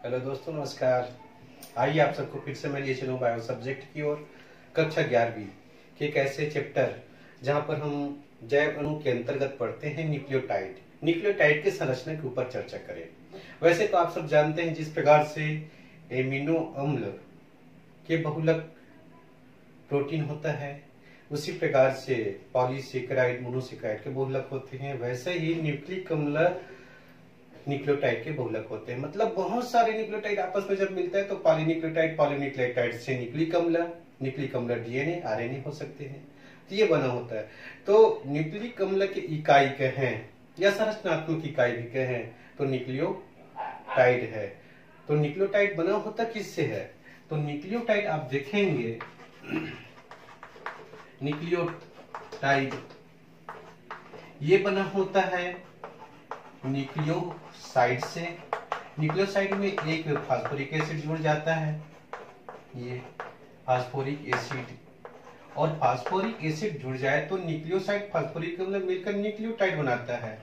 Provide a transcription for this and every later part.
Hello दोस्तों, नमस्कार। आइए आप सबको फिर से मैं लिए चलूँ बायो सब्जेक्ट की ओर। कक्षा 11वीं के एक ऐसे चैप्टर जहाँ पर हम जैव अणु के अंतर्गत पढ़ते हैं न्यूक्लियोटाइड के संरचना के ऊपर चर्चा करें। वैसे तो आप सब जानते हैं जिस प्रकार से एमिनो अम्ल के बहुलक प्रोटीन होता है, उसी प्रकार से पॉलीसेकेराइड मोनोसेकेराइड के बहुलक होते हैं। वैसे ही न्यूक्लिक अम्ल न्यूक्लियोटाइड के बहुलक होते हैं। मतलब बहुत सारे न्यूक्लियोटाइड आपस में जब मिलता है तो पॉलीन्यूक्लियोटाइड से न्यूक्लिक अम्ल डीएनए आरएनए हो सकते हैं, तो ये बना होता है। तो न्यूक्लिक अम्ल की इकाई कहें या संरचनात्मक इकाई भी कहें तो न्यूक्लियोटाइड है। तो न्यूक्लियोटाइड बना होता किससे है? तो न्यूक्लियोटाइड आप देखेंगे, न्यूक्लियोटाइड ये बना होता है न्यूक्लियोसाइड से। न्यूक्लियोसाइड में एक फास्फोरिक एसिड जुड़ जाता है, ये फास्फोरिक एसिड, और फास्फोरिक एसिड जुड़ जाए तो न्यूक्लियोसाइड फास्फोरिक अम्ल मिलकर न्यूक्लियोटाइड बनाता है।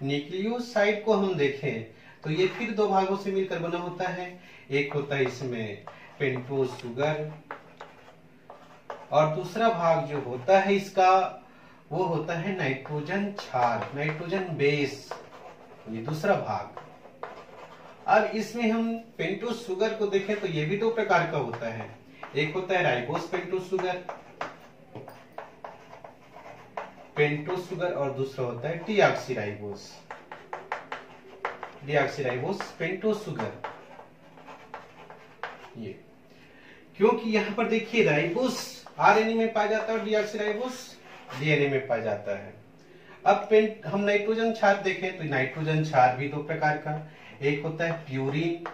न्यूक्लियोसाइड को हम देखें तो ये फिर दो भागों से मिलकर बना होता है। एक होता है इसमें पेंटोज शुगर, और दूसरा भाग जो होता है इसका वो होता है नाइट्रोजन क्षार, नाइट्रोजन बेस, ये दूसरा भाग। अब इसमें हम पेंटोज शुगर को देखें तो ये भी दो प्रकार का होता है। एक होता है राइबोस पेंटोज शुगर और दूसरा होता है डीऑक्सीराइबोस पेंटोज शुगर। ये क्योंकि यहां पर देखिए राइबोस आरएनए में पाया जाता है और डीऑक्सीराइबोस डीएनए में पाया जाता है। अब हम नाइट्रोजन क्षार देखें तो नाइट्रोजन क्षार भी दो प्रकार का, एक होता है प्यूरिन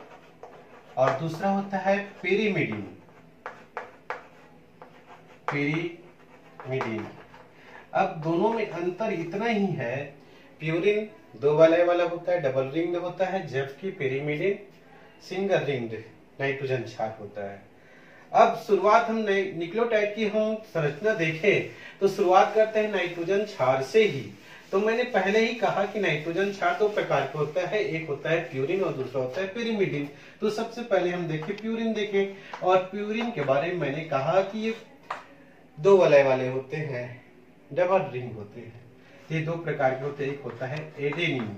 और दूसरा होता है पेरिमिडिन। अब दोनों में अंतर इतना ही है, प्यूरिन दो वलय वाला होता है, डबल रिंग्ड होता है, जबकि पेरिमिडिन सिंगल रिंग्ड नाइट्रोजन क्षार होता है। अब शुरुआत हम न्यूक्लियोटाइड की हम संरचना देखें तो शुरुआत करते हैं नाइट्रोजन क्षार से ही। तो मैंने पहले ही कहा कि नाइट्रोजन क्षार दो प्रकार का होता है, एक होता है प्यूरिन और दूसरा होता है पेरिमिडिन। तो सबसे पहले हम देखें प्यूरिन देखें, और प्यूरिन के बारे में मैंने कहा कि ये दो वलय वाले होते हैं, डबल रिंग होते हैं। ये दो प्रकार के होते हैं, एक होता है एडेनिन।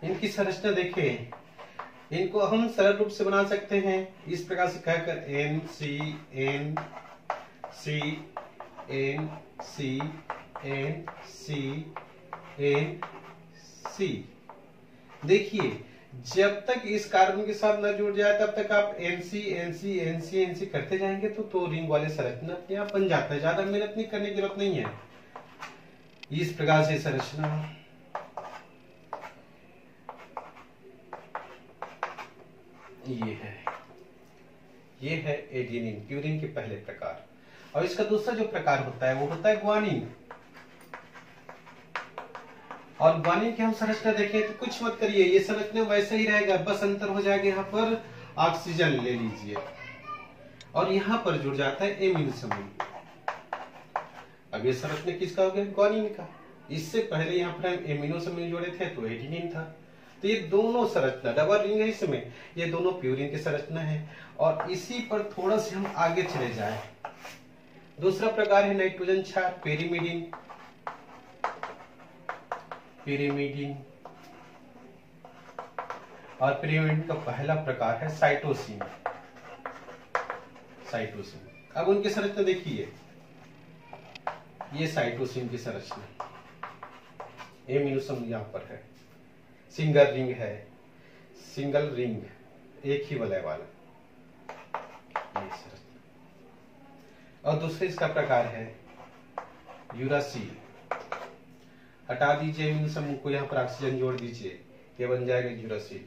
इनकी संरचना देखें, इनको हम सरल रूप से बना सकते हैं इस प्रकार से कहकर NC। देखिए जब तक इस कार्बन के साथ न जुड़ जाए तब तक आप NC करते जाएंगे तो रिंग वाले संरचना अपने आप बन जाता है। ज्यादा मेहनत नहीं करने की जरूरत नहीं है। इस प्रकार से संरचना ये है एडेनिन, प्यूरिन के पहले प्रकार। और इसका दूसरा जो प्रकार होता है वो होता है ग्वानिन। और ग्वानिन की हम संरचना देखें तो कुछ मत करिए, ये संरचना वैसे ही रहेगा, बस अंतर हो जाएगा। यहाँ पर ऑक्सीजन ले लीजिए और यहाँ पर जुड़ जाता है एमिनो समूह। अब ये संरचना किसका हो गया? ग्वानिन का। इससे पहले यहाँ पर हम एमिनो समूह जोड़े थे तो एडेनिन था। तो ये दोनों संरचना डबल रिंग है, इसमें ये दोनों प्यूरिन की संरचना है। और इसी पर थोड़ा से हम आगे चले जाएं, दूसरा प्रकार है नाइट्रोजन क्षार, पेरिमिडिन। और पेरिमिडिन का पहला प्रकार है साइटोसिन। अब उनकी संरचना देखिए, ये साइटोसिन की संरचना, एमिनो समूह यहाँ पर है, सिंगल रिंग एक ही वलय वाला, ये संरचना। और दूसरे इसका प्रकार है यूरासिल। हटा दीजिए एमिनो समूह को, यहाँ पर ऑक्सीजन जोड़ दीजिए, ये बन जाएगा यूरासिल।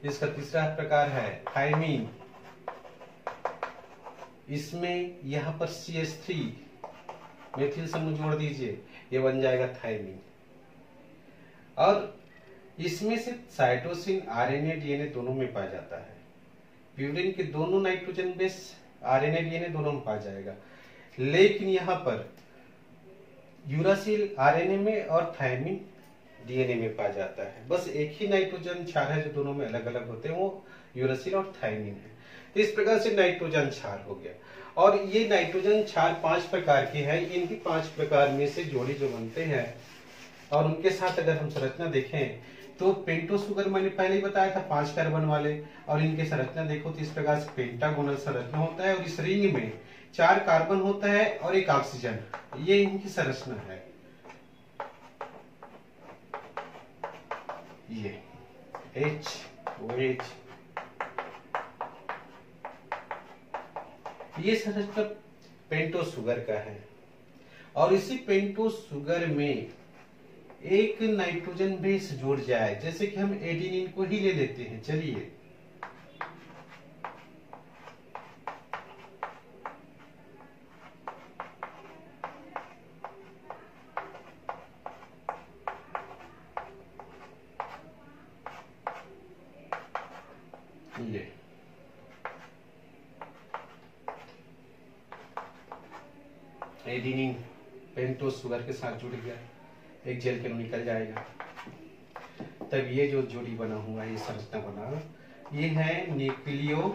इसका तीसरा प्रकार है थायमीन। इसमें यहाँ पर CH3 मेथिल समूह जोड़ दीजिए, ये बन जाएगा थायमीन। और इसमें से साइटोसिन आरएनए डीएनए दोनों में पाया जाता है। प्यूरिन के दोनों नाइट्रोजन बेस आरएनए डीएनए दोनों में पाया जाएगा, लेकिन यहाँ पर यूरासिल आरएनए में और थायमिन डीएनए में पाया जाता है। बस एक ही नाइट्रोजन क्षार है जो दोनों में अलग अलग होते हैं, वो यूरासिल और थायमिन है। तो इस प्रकार से नाइट्रोजन क्षार हो गया। और ये नाइट्रोजन क्षार 5 प्रकार के हैं। इनकी 5 प्रकार में से जोड़ी जो बनते हैं और उनके साथ अगर हम संरचना देखें तो पेंटो सुगर मैंने पहले ही बताया था 5 कार्बन वाले, और इनके संरचना देखो तो इस प्रकार से पेंटागोनल संरचना होता है और इस रिंग में 4 कार्बन होता है और 1 ऑक्सीजन। ये इनकी संरचना है। ये OH ये संरचना पेंटो सुगर का है। और इसी पेंटो सुगर में एक नाइट्रोजन बेस जुड़ जाए, जैसे कि हम एडेनिन को ही ले लेते हैं। चलिए ये एडेनिन पेंटो सुगर के साथ जुड़ गया, एक जेल के निकल जाएगा, तब ये जो जोड़ी बना हुआ है, ये संरचना बना, ये है न्यूक्लियोसाइड।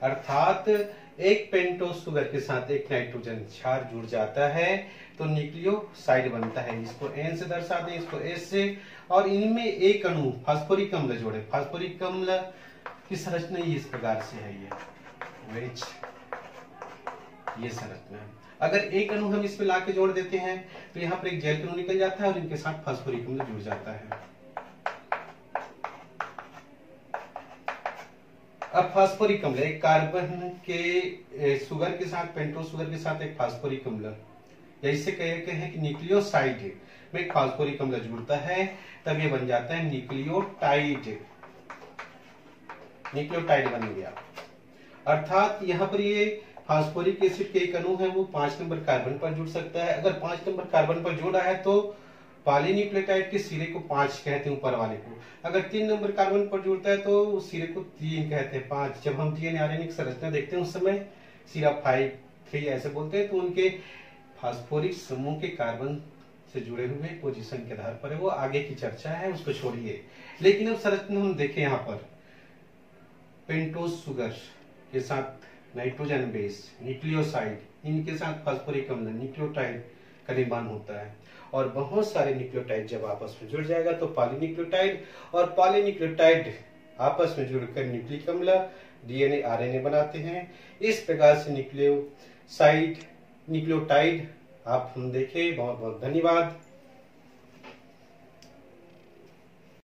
अर्थात एक पेंटो सुगर के साथ एक नाइट्रोजन क्षार जुड़ जाता है तो न्यूक्लियोसाइड बनता है। इसको N से दर्शाते हैं, इसको S से। और इनमें एक अणु फास्फोरिक अम्ल जोड़े। फास्फोरिक अम्ल की संरचना इस प्रकार से है, ये संरचना है। अगर एक अणु हम इसमें लाके जोड़ देते हैं तो यहाँ पर एक जेल अणु निकल जाता है और इनके साथ फास्फोरिक अम्ल जुड़ जाता है। अब फास्फोरिक अम्ल एक कार्बन के सुगर के साथ, पेंटो सुगर के साथ एक फास्फोरिक अम्ल, या इससे कहते हैं कि न्यूक्लियोसाइड में एक फास्फोरिक अम्ल जुड़ता है, तब ये बन जाता है न्यूक्लियोटाइड। न्यूक्लियोटाइड बन गया। अर्थात यहाँ पर ये फास्फोरिक एसिड के एक अणु है, वो 5 नंबर कार्बन पर जुड़ सकता है। अगर 5 नंबर कार्बन पर जुड़ा है तो पॉलीन्यूक्लियोटाइड के सिरे को 5 कहते हैं, ऊपर वाले को। अगर 3 नंबर कार्बन पर जुड़ता है तो उस सिरे को 3 कहते हैं, 5। जब हम डीएनए आरएनए की संरचना देखते हैं उस समय सिरा 5, 3 ऐसे बोलते हैं। तो उनके फास्फोरिक समूह के कार्बन से जुड़े हुए पोजीशन के आधार पर है, वो आगे की चर्चा है, उसको छोड़िए। लेकिन अब संरचना हम देखें, यहाँ पर पेंटोज सुगर के साथ नाइट्रोजन बेस न्यूक्लियोसाइड, इनके साथ फास्फोरिक अम्ल न्यूक्लियोटाइड का निर्माण होता है। और बहुत सारे न्यूक्लियोटाइड जब आपस में जुड़ जाएगा तो पॉलीन्यूक्लियोटाइड, और पॉलीन्यूक्लियोटाइड आपस में जुड़कर न्यूक्लिक अम्ल डीएनए आरएनए बनाते हैं। इस प्रकार से न्यूक्लियोटाइड आप हम देखें। बहुत बहुत धन्यवाद।